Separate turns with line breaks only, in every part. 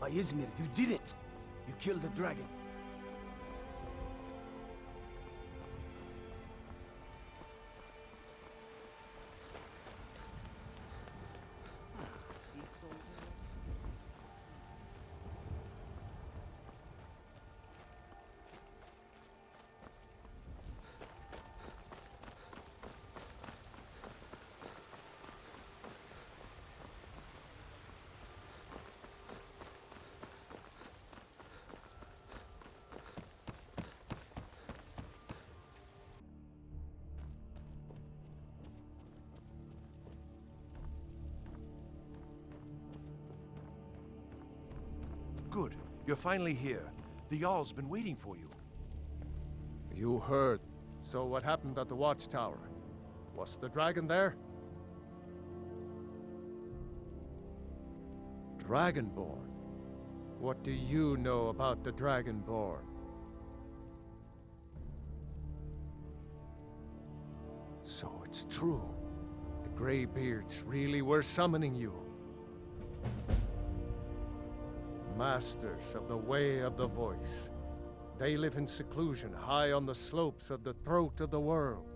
By Izmir, you did it! You killed the dragon.
Good. You're finally here. The Jarl's been waiting for you.
You heard. So what happened at the watchtower? Was the dragon there? Dragonborn? What do you know about the Dragonborn? So it's true. The Greybeards really were summoning you. Masters of the Way of the Voice. They live in seclusion high on the slopes of the throat of the world.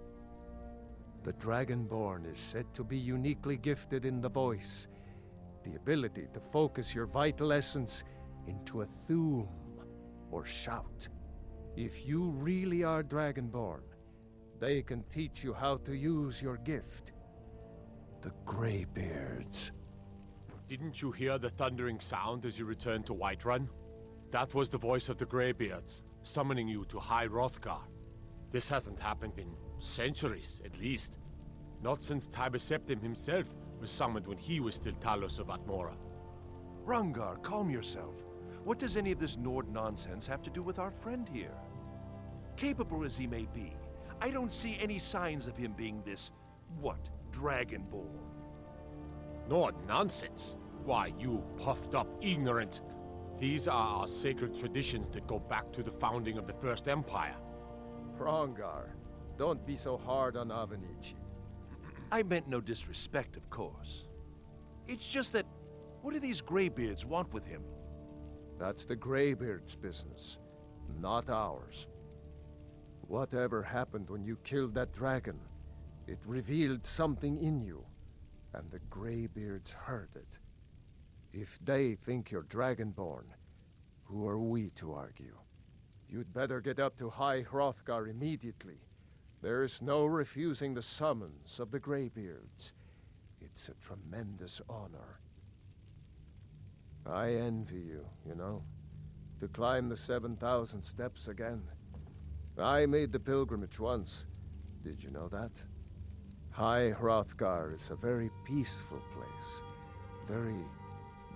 The Dragonborn is said to be uniquely gifted in the voice, the ability to focus your vital essence into a thume or shout. If you really are Dragonborn, they can teach you how to use your gift. The Greybeards.
Didn't you hear the thundering sound as you returned to Whiterun? That was the voice of the Greybeards, summoning you to High Hrothgar. This hasn't happened in centuries, at least. Not since Tiber Septim himself was summoned when he was still Talos of Atmora.
Hrothgar, calm yourself. What does any of this Nord nonsense have to do with our friend here? Capable as he may be, I don't see any signs of him being this, Dragonborn.
Nord nonsense? Why, you puffed up ignorant. These are our sacred traditions that go back to the founding of the First Empire.
Hrothgar, don't be so hard on Avenici.
I meant no disrespect, of course. It's just that, what do these Greybeards want with him?
That's the Greybeards' business, not ours. Whatever happened when you killed that dragon, it revealed something in you, and the Greybeards heard it. If they think you're Dragonborn, who are we to argue? You'd better get up to High Hrothgar immediately. There's no refusing the summons of the Greybeards. It's a tremendous honor. I envy you, you know, to climb the 7,000 steps again. I made the pilgrimage once. Did you know that? High Hrothgar is a very peaceful place, very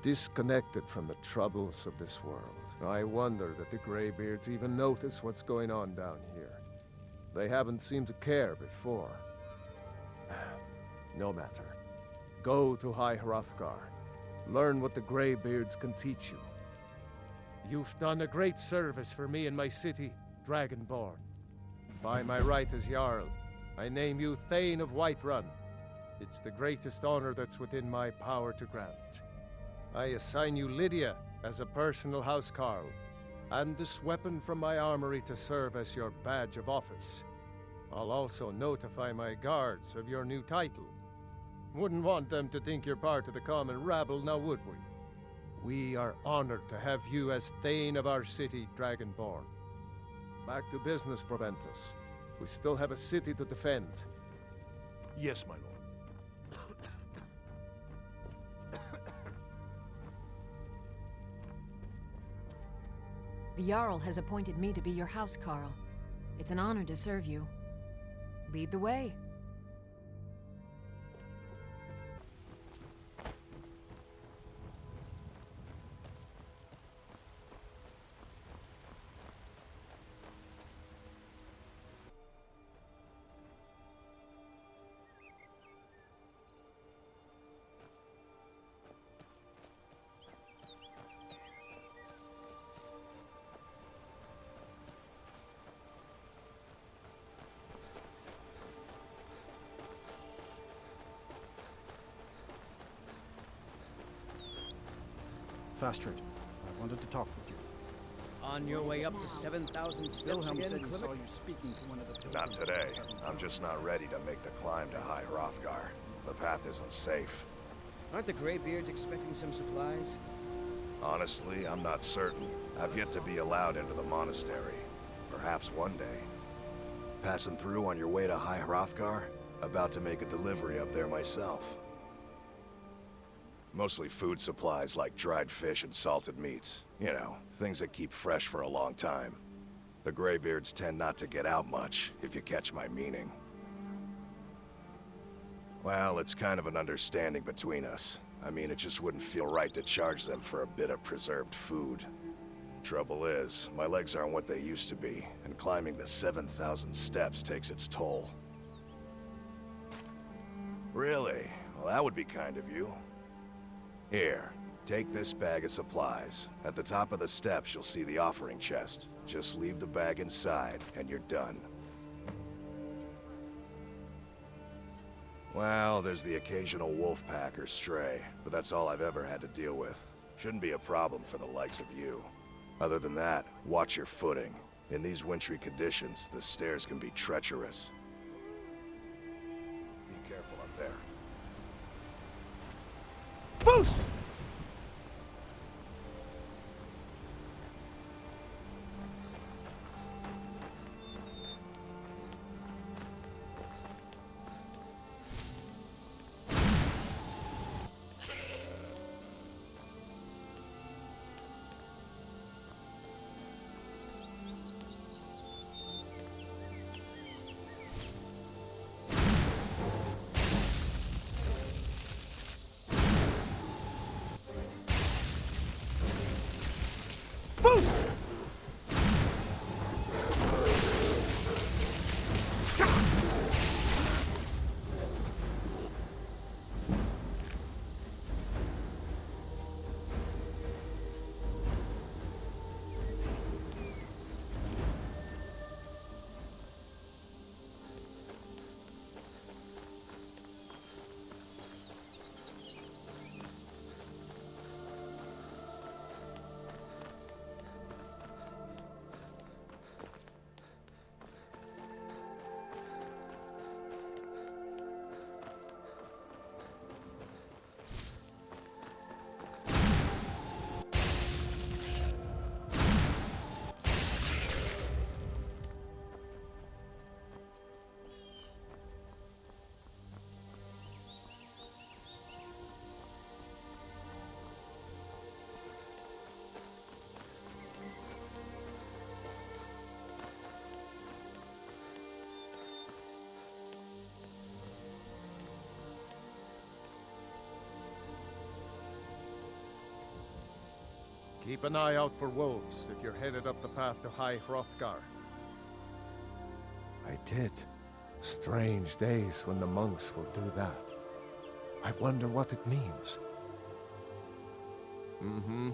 disconnected from the troubles of this world. I wonder that the Greybeards even notice what's going on down here. They haven't seemed to care before. No matter. Go to High Hrothgar. Learn what the Greybeards can teach you. You've done a great service for me and my city, Dragonborn. By my right as Jarl, I name you Thane of Whiterun. It's the greatest honor that's within my power to grant. I assign you Lydia as a personal housecarl, and this weapon from my armory to serve as your badge of office. I'll also notify my guards of your new title. Wouldn't want them to think you're part of the common rabble, now would we? We are honored to have you as Thane of our city, Dragonborn. Back to business, Proventus. We still have a city to defend.
Yes, my lord.
The Jarl has appointed me to be your housecarl. It's an honor to serve you. Lead the way.
Astrid. I wanted to talk with you.
On your way up the 7,000 steps
Wilhelm
again,
said he
Clement?
saw you speaking to one of the pilgrims.
Not today. I'm just not ready to make the climb to High Hrothgar. The path isn't safe.
Aren't the Greybeards expecting some supplies?
Honestly, I'm not certain. I've yet to be allowed into the monastery. Perhaps one day. Passing through on your way to High Hrothgar? About to make a delivery up there myself. Mostly food supplies like dried fish and salted meats. You know, things that keep fresh for a long time. The Greybeards tend not to get out much, if you catch my meaning. Well, it's kind of an understanding between us. I mean, it just wouldn't feel right to charge them for a bit of preserved food. Trouble is, my legs aren't what they used to be, and climbing the 7,000 steps takes its toll. Really? Well, that would be kind of you. Here, take this bag of supplies. At the top of the steps, you'll see the offering chest. Just leave the bag inside, and you're done. Well, there's the occasional wolf pack or stray, but that's all I've ever had to deal with. Shouldn't be a problem for the likes of you. Other than that, watch your footing. In these wintry conditions, the stairs can be treacherous. Be careful up there.
Foos!
Keep an eye out for wolves if you're headed up the path to High Hrothgar. I did. Strange days when the monks will do that. I wonder what it means. Mm-hmm.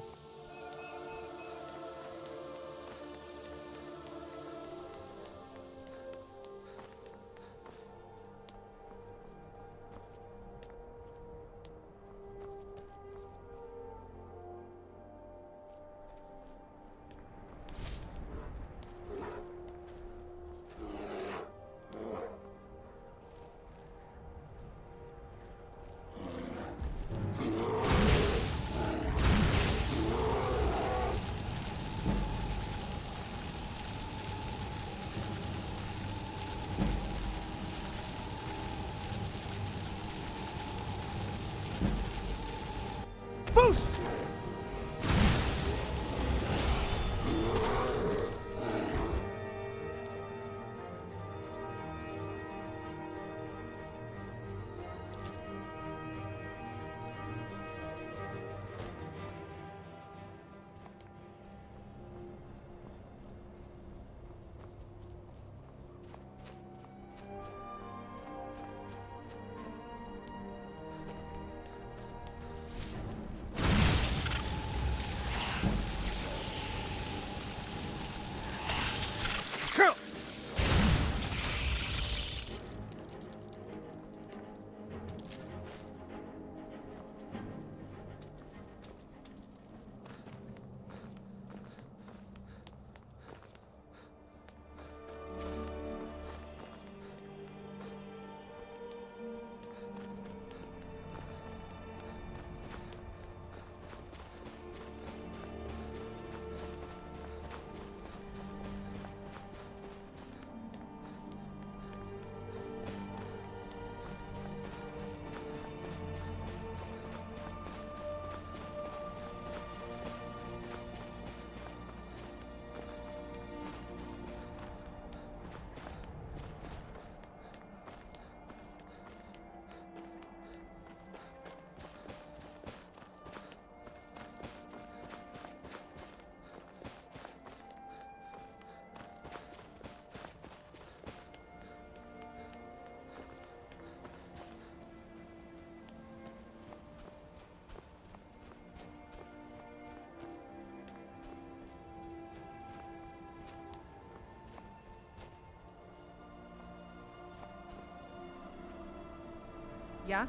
Yeah?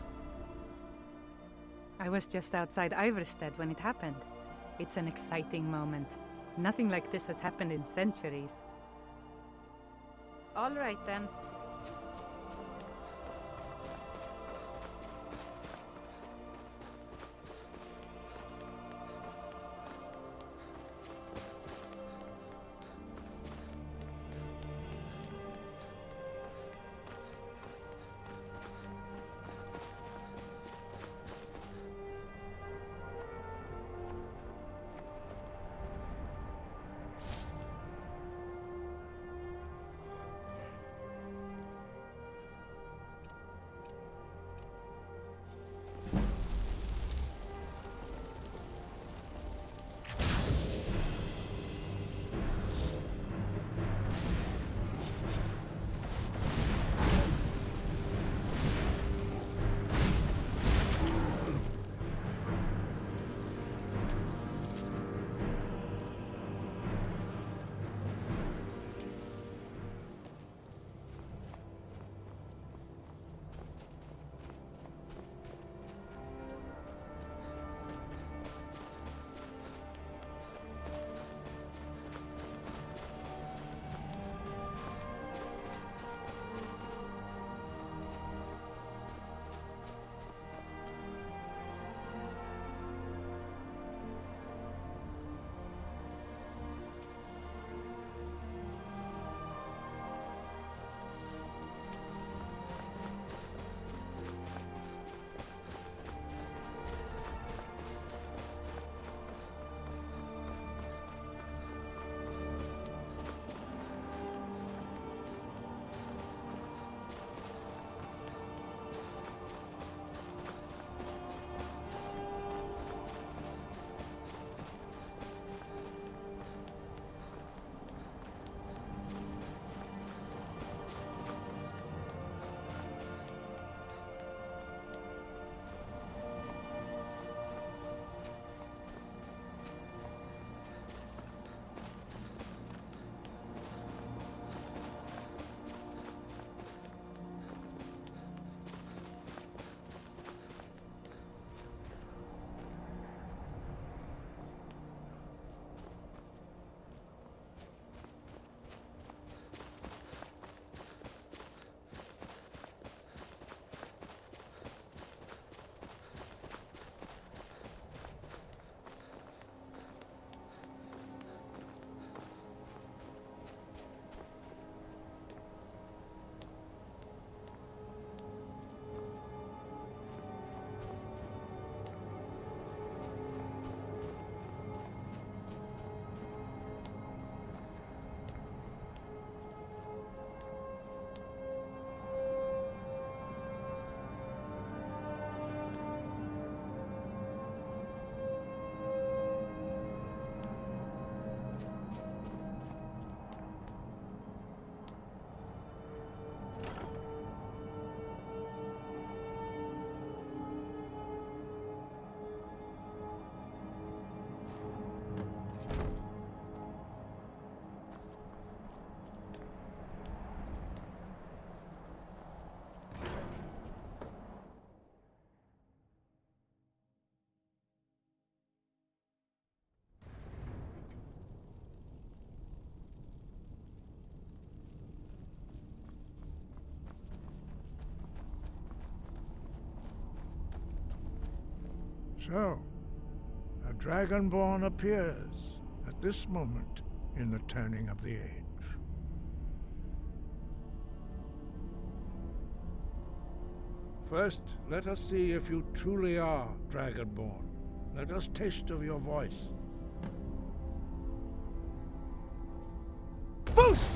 I was just outside Iverstead when it happened. It's an exciting moment. Nothing like this has happened in centuries. All right, then.
So, a Dragonborn appears at this moment in the turning of the age. First, let us see if you truly are Dragonborn. Let us taste of your voice. Foos!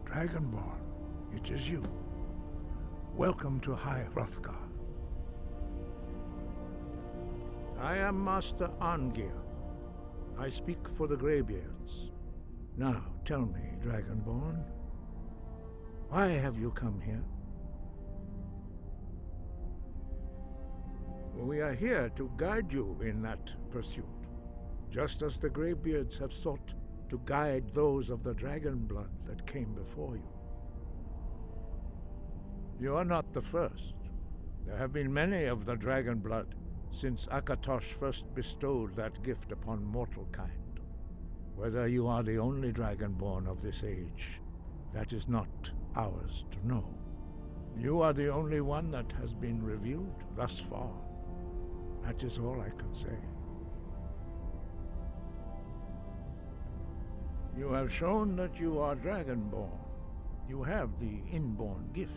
Dragonborn, it is you. Welcome to High Hrothgar. I am Master Arngir. I speak for the Greybeards. Now, tell me, Dragonborn, why have you come here? We are here to guide you in that pursuit, just as the Greybeards have sought to guide those of the dragon blood that came before you. You are not the first. There have been many of the dragon blood since Akatosh first bestowed that gift upon mortal kind. Whether you are the only dragonborn of this age, that is not ours to know. You are the only one that has been revealed thus far. That is all I can say. You have shown that you are dragonborn. You have the inborn gift.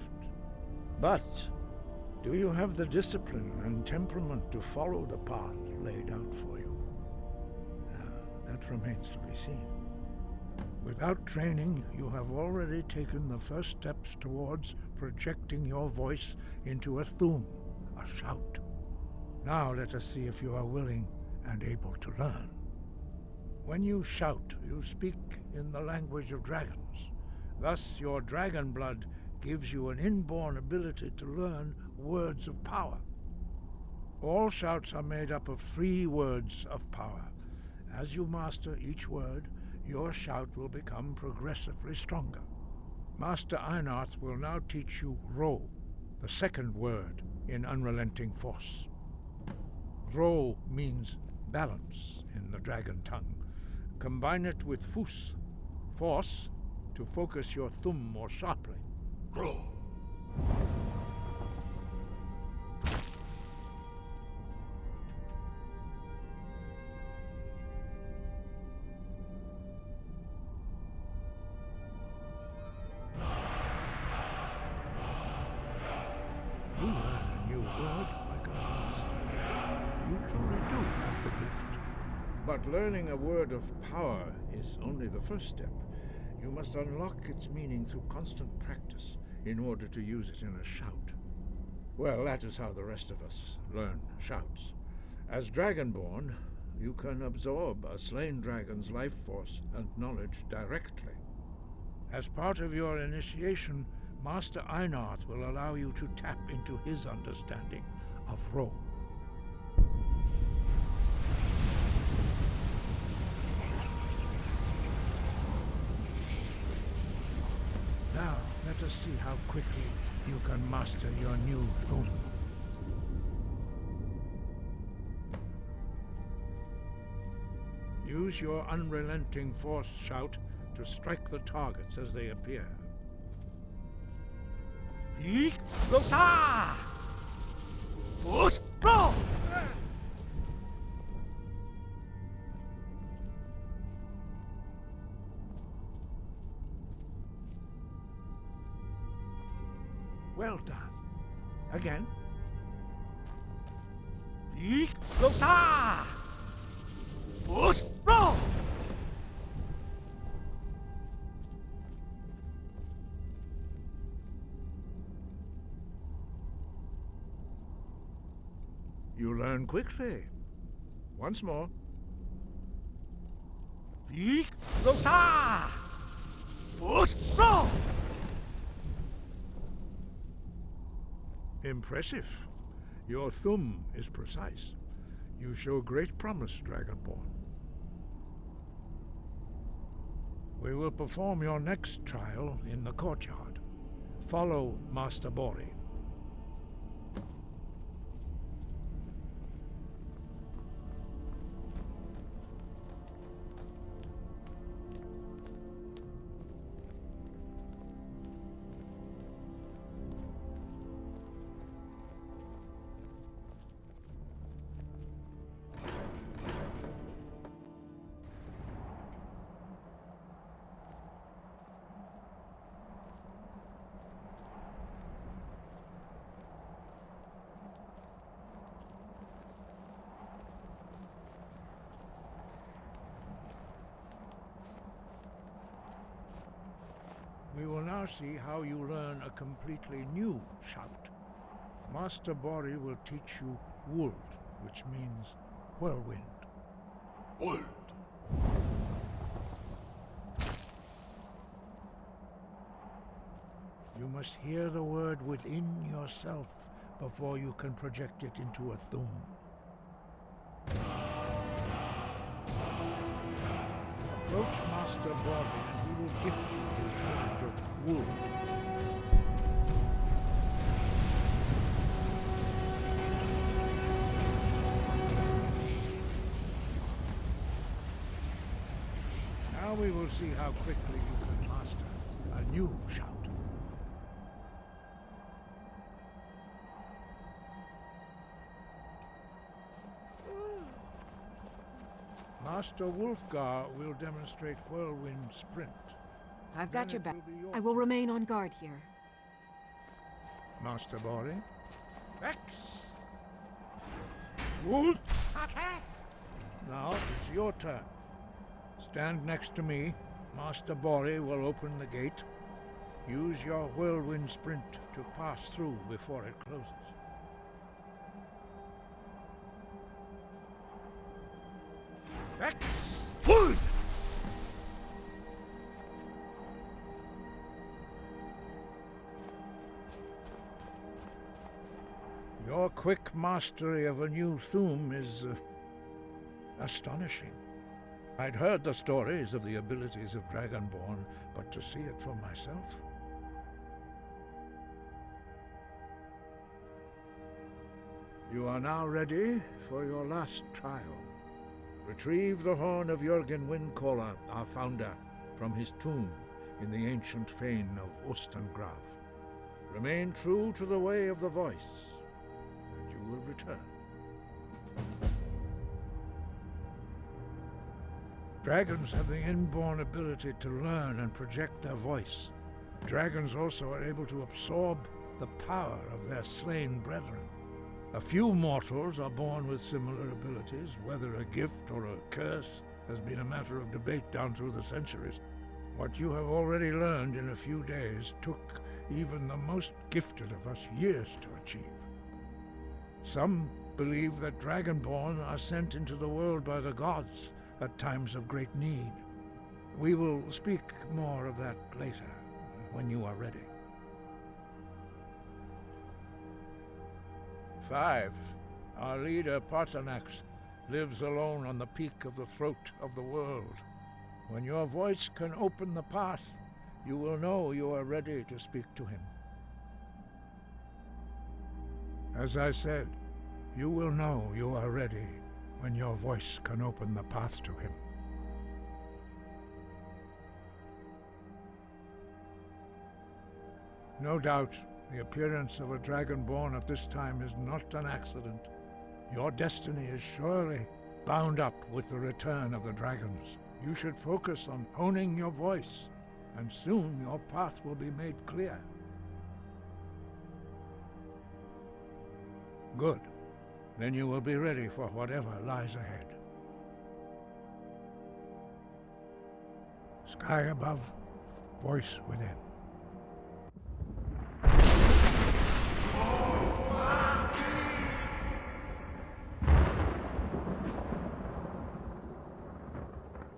But do you have the discipline and temperament to follow the path laid out for you? That remains to be seen. Without training, you have already taken the first steps towards projecting your voice into a thum, a shout. Now let us see if you are willing and able to learn. When you shout, you speak in the language of dragons. Thus, your dragon blood gives you an inborn ability to learn words of power. All shouts are made up of 3 words of power. As you master each word, your shout will become progressively stronger. Master Einarth will now teach you Ro, the second word in Unrelenting Force. Ro means balance in the dragon tongue. Combine it with Fus, force, to focus your thumb more sharply. Ro. You learn a new word like a monster. You truly do have the gift. But learning a word of power is only the first step. You must unlock its meaning through constant practice in order to use it in a shout. Well, that is how the rest of us learn shouts. As Dragonborn, you can absorb a slain dragon's life force and knowledge directly. As part of your initiation, Master Einarth will allow you to tap into his understanding of Ro. Now, let us see how quickly you can master your new thum. Use your unrelenting force shout to strike the targets as they appear. Well done. Again. You learn quickly. Once more. Impressive. Your thumb is precise. You show great promise, Dragonborn. We will perform your next trial in the courtyard. Follow Master Bori. We will now see how you learn a completely new shout. Master Bori will teach you Wuld, which means whirlwind. Wuld. You must hear the word within yourself before you can project it into a thum. Approach Master Bori and he will gift you his knowledge of Wuld. we will see how quickly you can master a new shout. Master Wulfgar will demonstrate whirlwind sprint.
I've got
Then
your
it
back.
will be your
I will
turn.
remain on guard here.
Master Bori. Vex! Wolf! Now it's your turn. Stand next to me. Master Bori will open the gate. Use your whirlwind sprint to pass through before it closes. Vex!
Wood!
Your quick mastery of a new Thuum is astonishing. I'd heard the stories of the abilities of Dragonborn, but to see it for myself... You are now ready for your last trial. Retrieve the horn of Jürgen Windcaller, our founder, from his tomb in the ancient fane of Ostengraf. Remain true to the way of the voice, and you will return. Dragons have the inborn ability to learn and project their voice. Dragons also are able to absorb the power of their slain brethren. A few mortals are born with similar abilities. Whether a gift or a curse has been a matter of debate down through the centuries. What you have already learned in a few days took even the most gifted of us years to achieve. Some believe that Dragonborn are sent into the world by the gods at times of great need. We will speak more of that later, when you are ready. 5. Our leader, Parthenax, lives alone on the peak of the throat of the world. When your voice can open the path, you will know you are ready to speak to him. As I said, you will know you are ready when your voice can open the path to him. No doubt, the appearance of a Dragonborn at this time is not an accident. Your destiny is surely bound up with the return of the dragons. You should focus on honing your voice, and soon your path will be made clear. Good. Then you will be ready for whatever lies ahead. Sky above, voice within.